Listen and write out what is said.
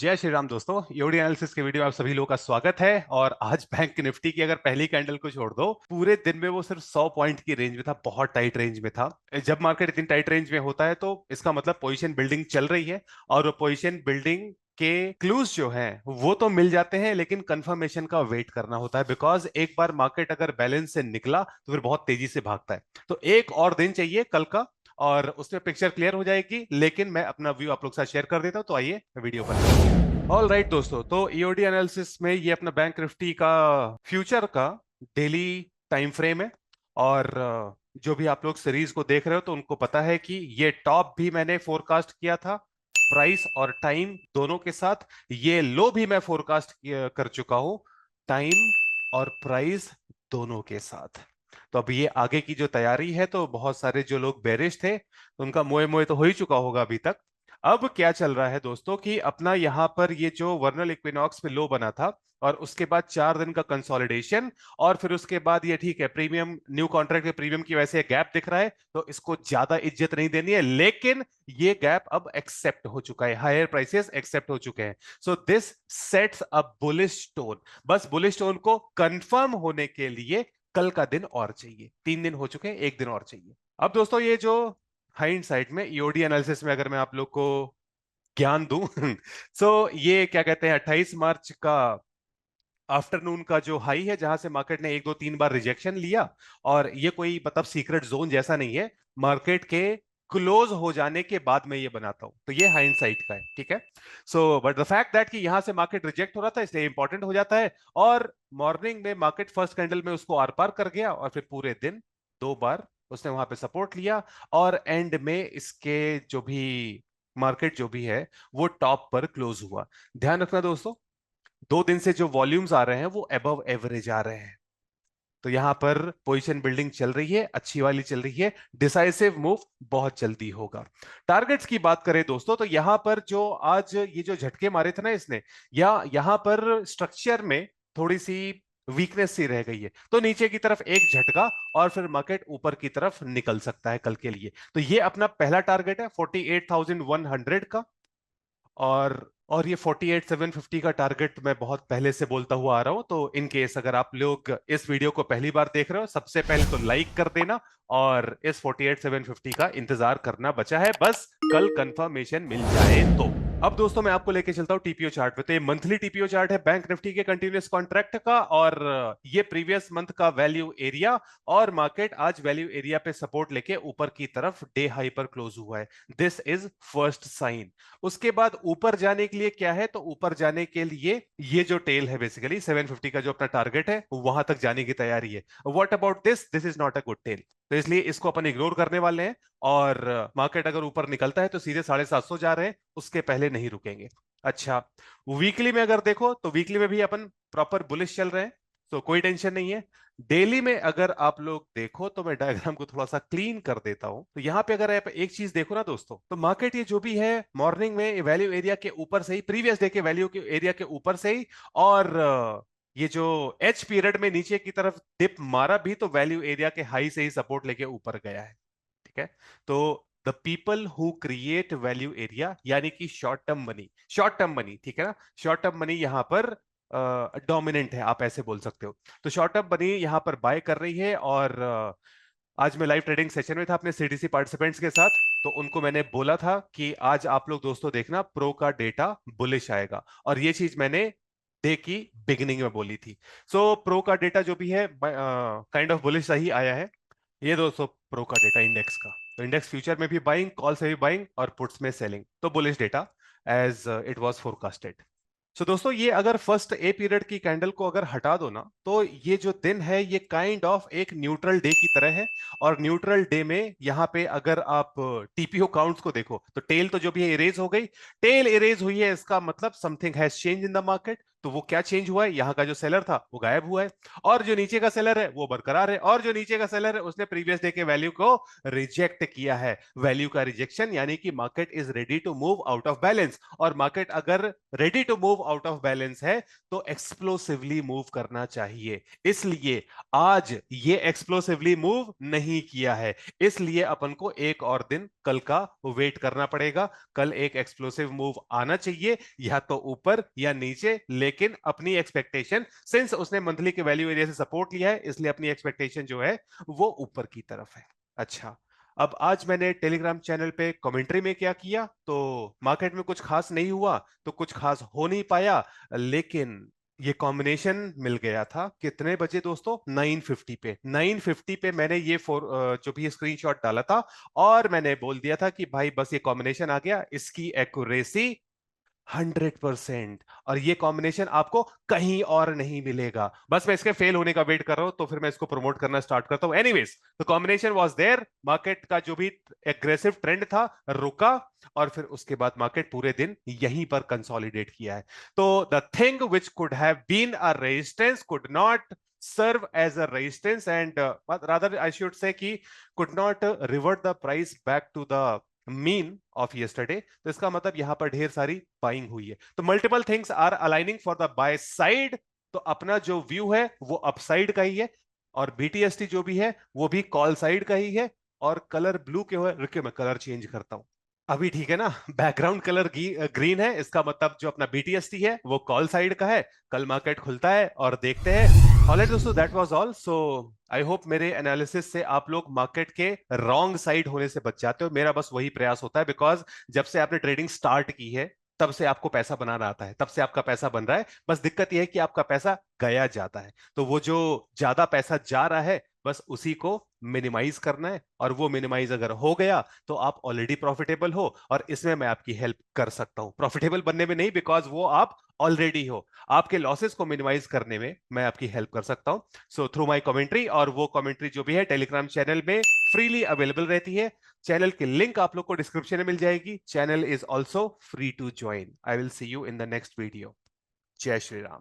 जय श्री राम दोस्तों, EOD analysis के वीडियो में आप सभी लोगों का स्वागत है। और आज बैंक निफ्टी की अगर पहली कैंडल को छोड़ दो, पूरे दिन में वो सिर्फ 100 पॉइंट की रेंज में था, बहुत टाइट रेंज में था। जब मार्केट इतनी टाइट रेंज में होता है तो इसका मतलब पोजीशन बिल्डिंग चल रही है, और वो पोजीशन बिल्डिंग के क्लूज जो हैं वो तो मिल जाते हैं, लेकिन कंफर्मेशन का वेट करना होता है। बिकॉज एक बार मार्केट अगर बैलेंस से निकला तो फिर बहुत तेजी से भागता है। तो एक और दिन चाहिए कल का, और उसमें पिक्चर क्लियर हो जाएगी। लेकिन मैं अपना व्यू आप लोग के साथ शेयर कर देता हूं, तो आइए वीडियो पर। ऑल राइट दोस्तों, तो ईओडी एनालिसिस में ये अपना बैंक निफ्टी का फ्यूचर का डेली टाइम फ्रेम है। और जो भी आप लोग सीरीज को देख रहे हो तो उनको पता है कि ये टॉप भी मैंने फोरकास्ट किया था, प्राइस और टाइम दोनों के साथ। ये लो भी मैं फोरकास्ट कर चुका हूं, टाइम और प्राइस दोनों के साथ। तो अब ये आगे की जो तैयारी है, तो बहुत सारे जो लोग बेरिश थे उनका मोए मोए तो हो ही चुका होगा अभी तक। अब क्या चल रहा है दोस्तों कि अपना यहां पर ये जो वर्नल इक्विनॉक्स पे लो बना था, और उसके बाद 4 दिन का कंसोलिडेशन, और फिर उसके बाद ये ठीक है, प्रीमियम न्यू कॉन्ट्रैक्ट के प्रीमियम की वजह से गैप दिख रहा है, तो इसको ज्यादा इज्जत नहीं देनी है। लेकिन ये गैप अब एक्सेप्ट हो चुका है, हायर प्राइसेस एक्सेप्ट हो चुके हैं। So this sets a bullish tone. बस बुलिश टोन को कंफर्म होने के लिए कल का दिन और चाहिए। 3 दिन हो चुके हैं, एक दिन और चाहिए। अब दोस्तों, ये जो हाइंडसाइट में ईओडी एनालिसिस में अगर मैं आप लोग को ज्ञान दूं सो ये क्या कहते हैं, 28 मार्च का आफ्टरनून का जो हाई है, जहां से मार्केट ने 1 2 3 बार रिजेक्शन लिया। और ये कोई मतलब सीक्रेट जोन जैसा नहीं है, मार्केट के क्लोज हो जाने के बाद मैं ये बनाता हूं, तो ये हाइंडसाइट का है, ठीक है। So but the fact that कि यहां से मार्केट रिजेक्ट हो रहा था, इसलिए इंपॉर्टेंट हो जाता है। और मॉर्निंग में मार्केट फर्स्ट कैंडल में उसको आर पार कर गया, और फिर पूरे दिन 2 बार उसने वहां पे सपोर्ट लिया, और एंड में इसके जो भी मार्केट जो भी है वो टॉप पर क्लोज हुआ। ध्यान रखना दोस्तों, 2 दिन से जो वॉल्यूम्स आ रहे हैं वो अबव एवरेज आ रहे हैं। तो यहां पर पोजीशन बिल्डिंग चल रही है, अच्छी वाली चल रही है। डिसाइसिव मूव बहुत जल्दी होगा। टारगेट्स की बात करें दोस्तों, तो यहां पर जो आज ये जो झटके मारे थे ना इसने, या यहां पर स्ट्रक्चर में थोड़ी सी वीकनेस सी रह गई है, तो नीचे की तरफ एक झटका, और फिर मार्केट ऊपर की तरफ निकल सकता है कल के लिए। तो ये अपना पहला टारगेट है 48,100 का। और ये 48,750 का टारगेट मैं बहुत पहले से बोलता हुआ आ रहा हूं। तो इन केस अगर आप लोग इस वीडियो को पहली बार देख रहे हो, सबसे पहले तो लाइक कर देना, और इस 48,750 का इंतजार करना बचा है, बस कल कंफर्मेशन मिल जाए तो। अब दोस्तों, मैं आपको लेके चलता हूं टीपीओ चार्ट पे। तो ये मंथली टीपीओ चार्ट है बैंक निफ्टी के कंटिन्यूअस कॉन्ट्रैक्ट का, और ये प्रीवियस मंथ का वैल्यू एरिया, और मार्केट आज वैल्यू एरिया पे सपोर्ट लेके ऊपर की तरफ डे हाई पर क्लोज हुआ है। This is first sign. उसके बाद ऊपर जाने के लिए क्या है, तो ऊपर जाने के लिए ये जो टेल है, बेसिकली 750 का जो अपना टारगेट है, वहां तक जाने की तैयारी है। What about this this is not a good tail, तो इसलिए इसको अपन इग्नोर करने वाले हैं। और मार्केट अगर ऊपर निकलता है तो सीधे 750 जा रहे हैं, उसके पहले नहीं रुकेंगे। अच्छा, वीकली में अगर देखो तो वीकली में भी अपन प्रॉपर बुलिश चल रहे हैं, तो कोई टेंशन नहीं है। डेली में अगर आप लोग देखो, तो मैं डायग्राम को थोड़ा सा क्लीन कर देता हूं। तो यहां पे अगर आप एक चीज देखो ना दोस्तों, तो मार्केट ये जो भी है, मॉर्निंग में वैल्यू एरिया के ऊपर से ही, प्रीवियस डे के वैल्यू के एरिया के ऊपर से ही, और ये जो एच पीरियड में नीचे की तरफ डिप मारा भी, तो वैल्यू एरिया के हाई से ही सपोर्ट लेके ऊपर गया है, ठीक है। तो the people who create value area, यानी कि short term money, short term money, ठीक है ना, शॉर्ट टर्म मनी यहां पर डोमिनेंट है, आप ऐसे बोल सकते हो। तो शॉर्ट टर्म मनी यहां पर बाय कर रही है। और आज मैं लाइव ट्रेडिंग सेशन में था अपने सीडीसी पार्टिसिपेंट्स के साथ, तो उनको मैंने बोला था कि आज आप लोग दोस्तों देखना, प्रो का डेटा बुलिश आएगा, और ये चीज मैंने डे की बिगिनिंग में बोली थी। सो प्रो का डेटा जो भी है काइंड ऑफ बुलिश सही आया है। ये दोस्तों प्रो का डेटा इंडेक्स का, तो इंडेक्स फ्यूचर में भी बाइंग, कॉल से भी बाइंग, और पुट्स में सेलिंग, तो bullish data as it was forecasted. So दोस्तों, ये अगर फर्स्ट ए पीरियड की कैंडल को अगर हटा दो ना, तो ये जो दिन है ये काइंड ऑफ एक न्यूट्रल डे की तरह है। और न्यूट्रल डे में यहाँ पे अगर आप टीपीओ काउंट्स को देखो, तो टेल तो जो भी है इरेज हो गई। टेल इरेज हुई है, इसका मतलब something has change in the market. तो वो क्या चेंज हुआ है, यहाँ का जो सेलर था वो गायब हुआ है, और जो नीचे का सेलर है वो बरकरार है, और जो नीचे का सेलर है उसने प्रीवियस डे के वैल्यू को रिजेक्ट किया है। वैल्यू का रिजेक्शन यानी कि market is ready to move out of balance, और मार्केट अगर ready to move out of balance है तो एक्सप्लोसिवली मूव करना चाहिए। इसलिए आज ये एक्सप्लोसिवली मूव नहीं किया है, इसलिए अपन को एक और दिन कल का वेट करना पड़ेगा। कल एक एक्सप्लोसिव मूव आना चाहिए, या तो ऊपर या नीचे, लेकिन अपनी एक्सपेक्टेशन, सिंस उसने मंथली के वैल्यू एरिया से सपोर्ट लिया है, इसलिए अपनी एक्सपेक्टेशन जो है वो ऊपर की तरफ है। अच्छा, अब आज मैंने टेलीग्राम चैनल पे कमेंट्री में क्या किया, तो मार्केट में कुछ खास नहीं हुआ, तो कुछ खास हो नहीं पाया, लेकिन ये कॉम्बिनेशन मिल गया था कितने बजे दोस्तों, 9:50 पे। 9:50 पे मैंने ये जो भी स्क्रीनशॉट डाला था, और मैंने बोल दिया था कि भाई बस ये कॉम्बिनेशन आ गया, इसकी एक्यूरेसी 100%, और ये कॉम्बिनेशन आपको कहीं और नहीं मिलेगा। बस मैं इसके फेल होने का वेट कर रहा हूं, तो फिर मैं इसको प्रमोट करना स्टार्ट करता हूं। Anyways, the combination was there, market का जो भी एग्रेसिव ट्रेंड था रुका, और फिर उसके बाद मार्केट पूरे दिन यहीं पर कंसोलिडेट किया है। तो the thing which could have been a resistance could not serve as a resistance, and rather I should say कि could not revert the price back to the mean of yesterday. तो इसका मतलब यहां पर ढेर सारी बाइंग हुई है, तो multiple things are aligning for the buy side. तो अपना जो व्यू है वो अपसाइड का ही है, और बीटीएसटी जो भी है वो भी कॉल साइड का ही है। और कलर ब्लू के हुए, रुकिए मैं कलर चेंज करता हूं, अभी ठीक है ना। बैकग्राउंड कलर ग्रीन है, इसका मतलब जो अपना बीटीएसटी है वो कॉल साइड का है। कल मार्केट खुलता है और देखते हैं। ऑलराइट दोस्तों, that was all. So I hope मेरे एनालिसिस से आप लोग मार्केट के रॉन्ग साइड होने से बच जाते हो। मेरा बस वही प्रयास होता है, बिकॉज जब से आपने ट्रेडिंग स्टार्ट की है तब से आपको पैसा बनाना आता है, तब से आपका पैसा बन रहा है। बस दिक्कत यह है कि आपका पैसा गया जाता है, तो वो जो ज्यादा पैसा जा रहा है बस उसी को मिनिमाइज करना है, और वो मिनिमाइज अगर हो गया तो आप ऑलरेडी प्रॉफिटेबल हो, और इसमें मैं आपकी हेल्प कर सकता हूं। प्रॉफिटेबल बनने में नहीं, बिकॉज वो आप ऑलरेडी हो। आपके लॉसेस को मिनिमाइज करने में मैं आपकी हेल्प कर सकता हूं, सो थ्रू माय कमेंट्री। और वो कमेंट्री जो भी है टेलीग्राम चैनल में फ्रीली अवेलेबल रहती है। चैनल की लिंक आप लोग को डिस्क्रिप्शन में मिल जाएगी। Channel is also free to join. I will see you in the next video. जय श्री राम।